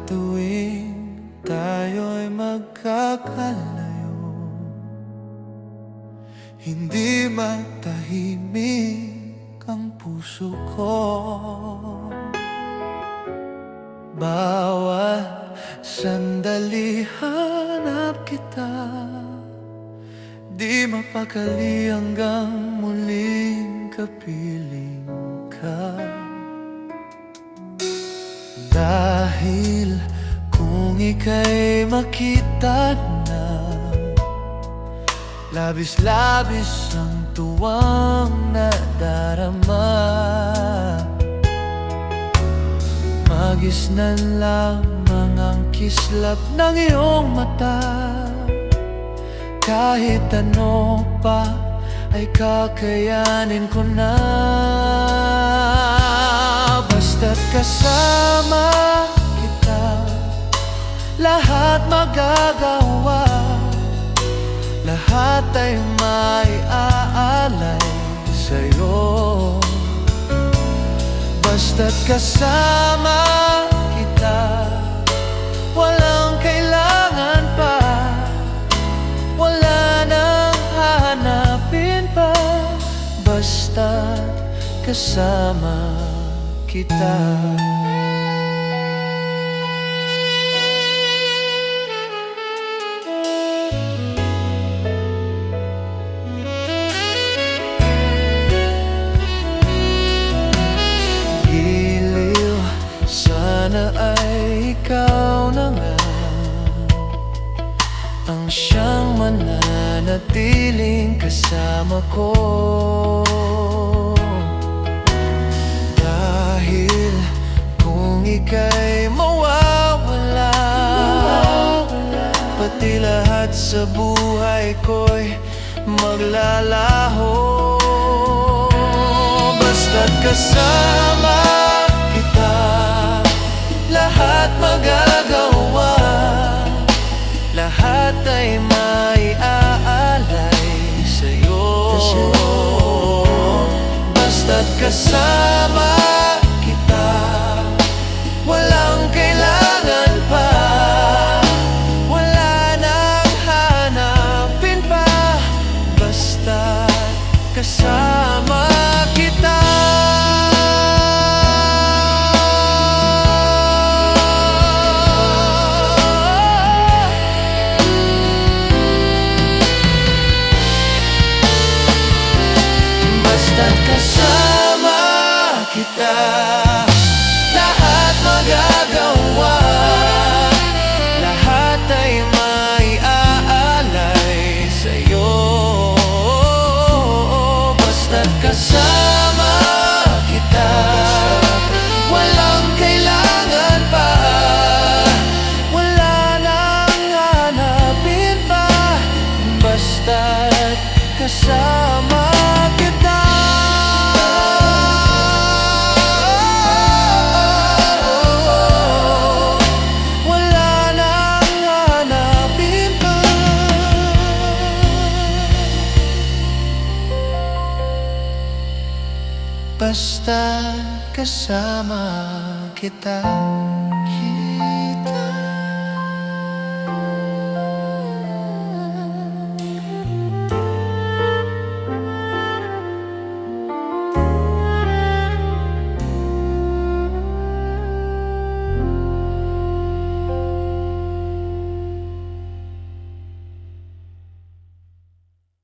tuwing tayo'y magkakalayo, hindi matahimik ang puso ko. Bawat sandali hanap kita, di mapakali hanggang muling kapiling ka. Dahil kung ika'y makita na, labis-labis ang tuwang nadarama. Magisnan lamang ang kislap ng iyong mata, kahit ano pa ay kakayanin ko na. Basta't kasama kita, lahat magagawa, lahat ay maiaalay sa'yo. Basta't kasama kita, walang kailangan pa, wala nang hahanapin pa. Basta't kasama kita. Giliw, sana ay ikaw na nga ang siyang mananatiling kasama ko. Dahil kung ika'y mawawala, pati lahat sa buhay ko'y maglalaho. Basta't kasama kita, lahat magagawa, lahat ay maiaalay sa'yo. Basta't kasama kita, walang kailangan pa, wala nang hanapin pa. Basta't kasama kita. Basta't kasama kita, lahat magagawa, lahat ay maiaalay sa'yo. Basta't kasama kita, walang kailangan pa, wala nang hanapin pa. Basta't kasama kita. Wala nang hanapin pa. Basta't kasama kita.